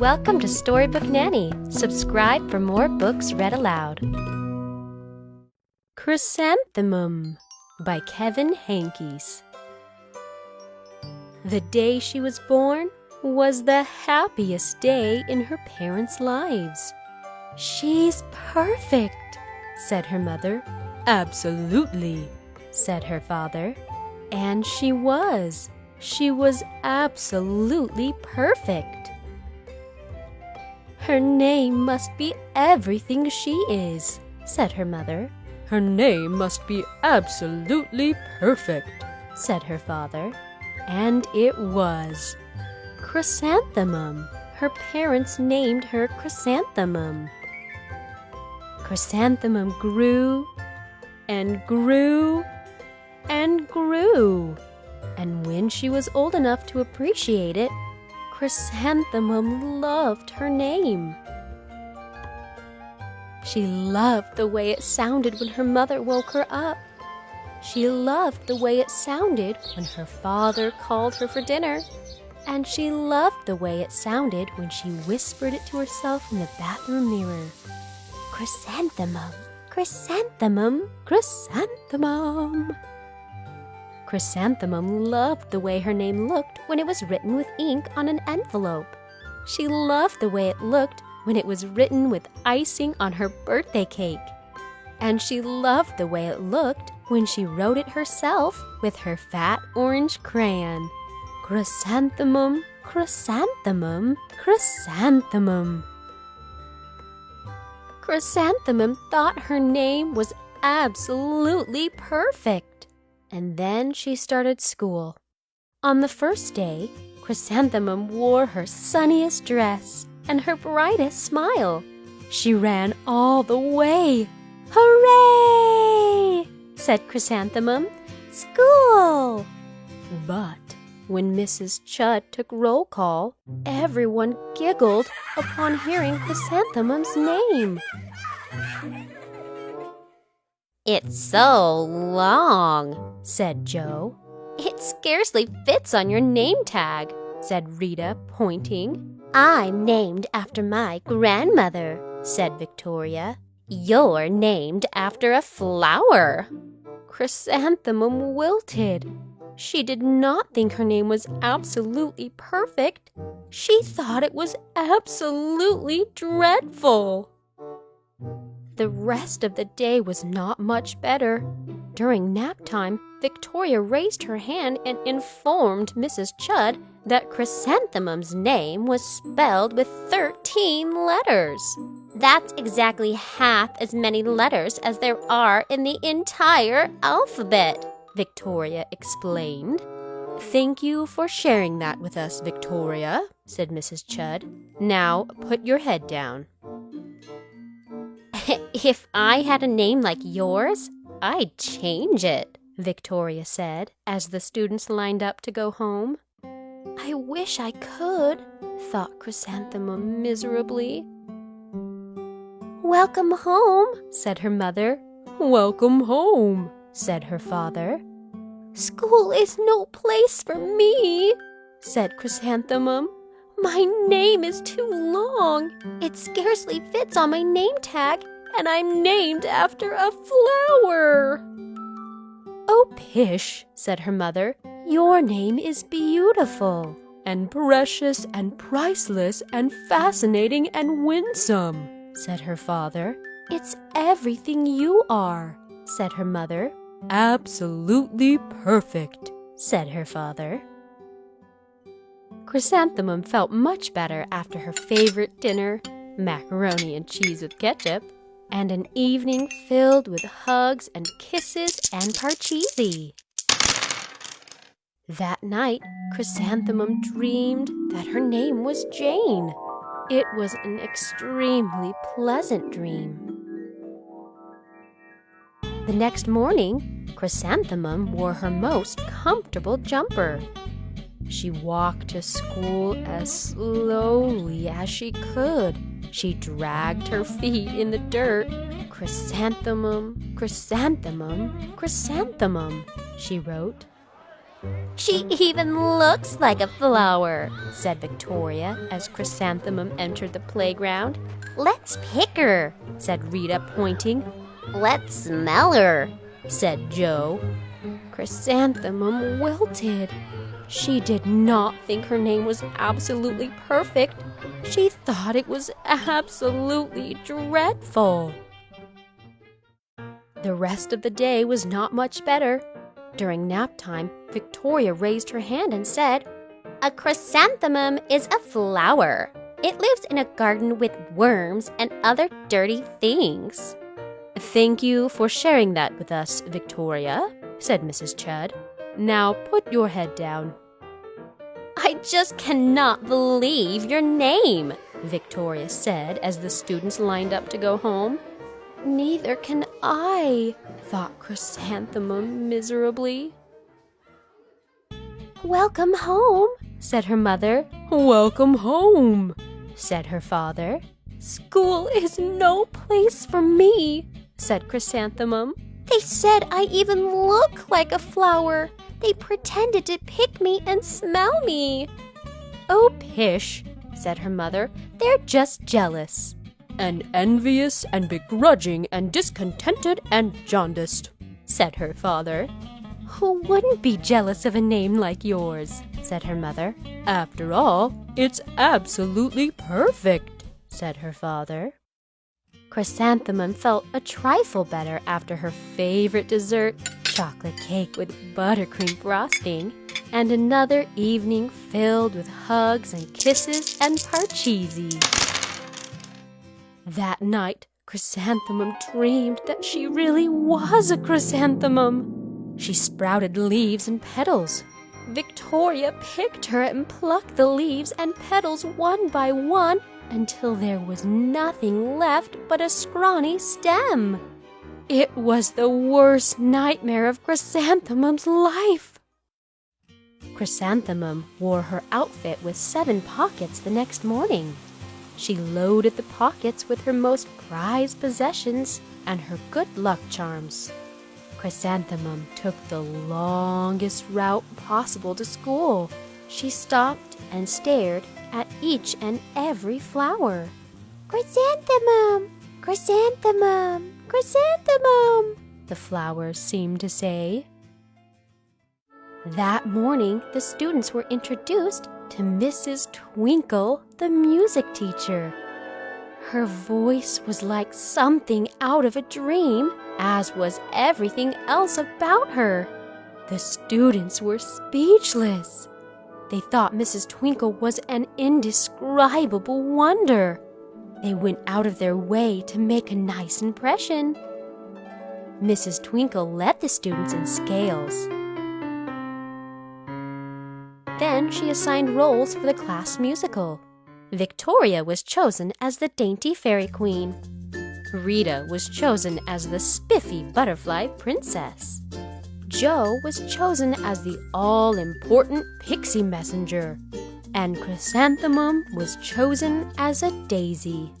Welcome to Storybook Nanny. Subscribe for more books read aloud. Chrysanthemum by Kevin Hankes. The day she was born was the happiest day in her parents' lives. "She's perfect," said her mother. "Absolutely," said her father. And she was. She was absolutely perfect. "Her name must be everything she is," said her mother. "Her name must be absolutely perfect," said her father. And it was. Chrysanthemum. Her parents named her Chrysanthemum. Chrysanthemum grew and grew and grew. And when she was old enough to appreciate it, Chrysanthemum loved her name. She loved the way it sounded when her mother woke her up. She loved the way it sounded when her father called her for dinner. And she loved the way it sounded when she whispered it to herself in the bathroom mirror. "Chrysanthemum, chrysanthemum, chrysanthemum." Chrysanthemum loved the way her name looked when it was written with ink on an envelope. She loved the way it looked when it was written with icing on her birthday cake. And she loved the way it looked when she wrote it herself with her fat orange crayon. Chrysanthemum, chrysanthemum, chrysanthemum. Chrysanthemum thought her name was absolutely perfect. And then she started school. On the first day, Chrysanthemum wore her sunniest dress and her brightest smile. She ran all the way. "Hooray!" said Chrysanthemum. "School!" But when Mrs. Chudd took roll call, everyone giggled upon hearing Chrysanthemum's name. "It's so long," said Joe. "It scarcely fits on your name tag," said Rita, pointing. "I'm named after my grandmother," said Victoria. "You're named after a flower." Chrysanthemum wilted. She did not think her name was absolutely perfect. She thought it was absolutely dreadful. The rest of the day was not much better. During nap time, Victoria raised her hand and informed Mrs. Chudd that Chrysanthemum's name was spelled with 13 letters. "That's exactly half as many letters as there are in the entire alphabet," Victoria explained. "Thank you for sharing that with us, Victoria," said Mrs. Chudd. "Now put your head down." "If I had a name like yours, I'd change it," Victoria said, as the students lined up to go home. "I wish I could," thought Chrysanthemum miserably. "Welcome home," said her mother. "Welcome home," said her father. "School is no place for me," said Chrysanthemum. "My name is too long. It scarcely fits on my name tag, and I'm named after a flower." "Oh, pish," said her mother. "Your name is beautiful, and precious, and priceless, and fascinating, and winsome," said her father. "It's everything you are," said her mother. "Absolutely perfect," said her father. Chrysanthemum felt much better after her favorite dinner, macaroni and cheese with ketchup, and an evening filled with hugs and kisses and parcheesi. That night, Chrysanthemum dreamed that her name was Jane. It was an extremely pleasant dream. The next morning, Chrysanthemum wore her most comfortable jumper. She walked to school as slowly as she could. She dragged her feet in the dirt. "Chrysanthemum, chrysanthemum, chrysanthemum," she wrote. She even looks like a flower, said Victoria as Chrysanthemum entered the playground. Let's pick her, said Rita, pointing. Let's smell her, said Joe. Chrysanthemum wilted. She did not think her name was absolutely perfect. She thought it was absolutely dreadful. The rest of the day was not much better. During nap time, Victoria raised her hand and said, "A chrysanthemum is a flower. It lives in a garden with worms and other dirty things." "Thank you for sharing that with us, Victoria," said Mrs. Chud. "Now put your head down." "I just cannot believe your name," Victoria said as the students lined up to go home. "Neither can I," thought Chrysanthemum miserably. "Welcome home," said her mother. "Welcome home," said her father. "School is no place for me," said Chrysanthemum. "They said I even look like a flower. They pretended to pick me and smell me." "Oh, pish," said her mother. "They're just jealous." "And envious and begrudging and discontented and jaundiced," said her father. "Who wouldn't be jealous of a name like yours?" said her mother. "After all, it's absolutely perfect," said her father. Chrysanthemum felt a trifle better after her favorite dessert, chocolate cake with buttercream frosting, and another evening filled with hugs and kisses and parcheesi. That night, Chrysanthemum dreamed that she really was a chrysanthemum. She sprouted leaves and petals. Victoria picked her and plucked the leaves and petals one by one until there was nothing left but a scrawny stem. It was the worst nightmare of Chrysanthemum's life. Chrysanthemum wore her outfit with 7 pockets the next morning. She loaded the pockets with her most prized possessions and her good luck charms. Chrysanthemum took the longest route possible to school. She stopped and stared at each and every flower. "Chrysanthemum! Chrysanthemum! Chrysanthemum!" the flowers seemed to say. That morning, the students were introduced to Mrs. Twinkle, the music teacher. Her voice was like something out of a dream, as was everything else about her. The students were speechless. They thought Mrs. Twinkle was an indescribable wonder. They went out of their way to make a nice impression. Mrs. Twinkle led the students in scales. Then she assigned roles for the class musical. Victoria was chosen as the dainty fairy queen. Rita was chosen as the spiffy butterfly princess. Joe was chosen as the all-important pixie messenger. And Chrysanthemum was chosen as a daisy.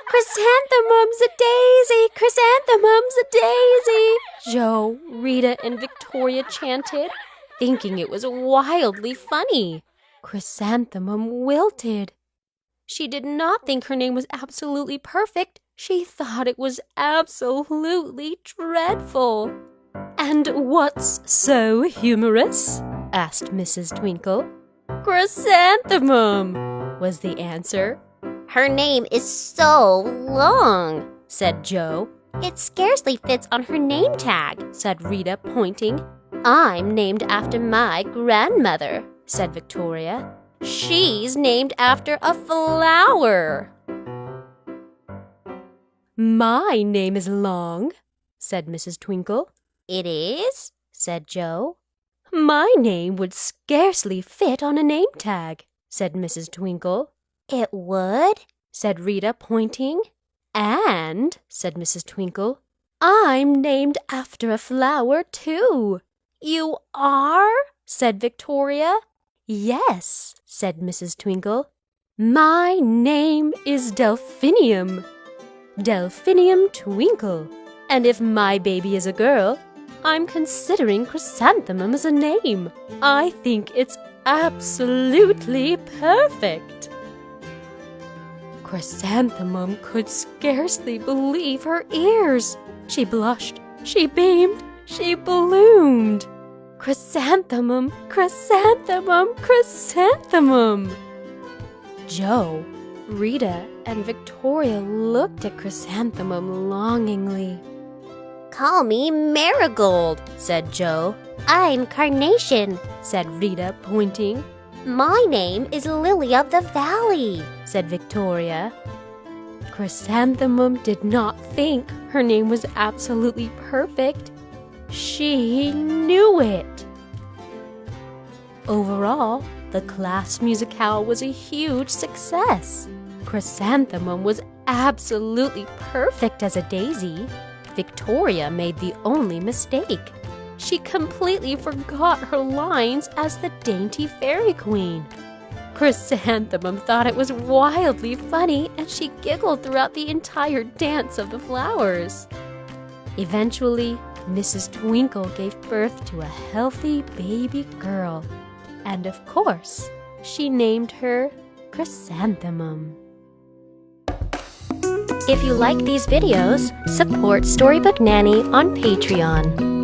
"Chrysanthemum's a daisy! Chrysanthemum's a daisy!" Joe, Rita, and Victoria chanted, thinking it was wildly funny. Chrysanthemum wilted. She did not think her name was absolutely perfect. She thought it was absolutely dreadful. "And what's so humorous?" asked Mrs. Twinkle. "Chrysanthemum," was the answer. "Her name is so long," said Joe. "It scarcely fits on her name tag," said Rita, pointing. "I'm named after my grandmother," said Victoria. "She's named after a flower." "My name is long," said Mrs. Twinkle. "It is?" said Joe. "My name would scarcely fit on a name tag," said Mrs. Twinkle. "It would?" said Rita, pointing. "And," said Mrs. Twinkle, "I'm named after a flower, too." "You are?" said Victoria. "Yes," said Mrs. Twinkle. "My name is Delphinium. Delphinium Twinkle. And if my baby is a girl, I'm considering Chrysanthemum as a name. I think it's absolutely perfect." Chrysanthemum could scarcely believe her ears. She blushed, she beamed, she bloomed. Chrysanthemum, chrysanthemum, chrysanthemum. Joe, Rita, and Victoria looked at Chrysanthemum longingly. "Call me Marigold," said Joe. "I'm Carnation," said Rita, pointing. "My name is Lily of the Valley," said Victoria. Chrysanthemum did not think her name was absolutely perfect. She knew it. Overall, the class musicale was a huge success. Chrysanthemum was absolutely perfect as a daisy. Victoria made the only mistake. She completely forgot her lines as the dainty fairy queen. Chrysanthemum thought it was wildly funny, and she giggled throughout the entire dance of the flowers. Eventually, Mrs. Twinkle gave birth to a healthy baby girl. And of course, she named her Chrysanthemum. If you like these videos, support Storybook Nanny on Patreon.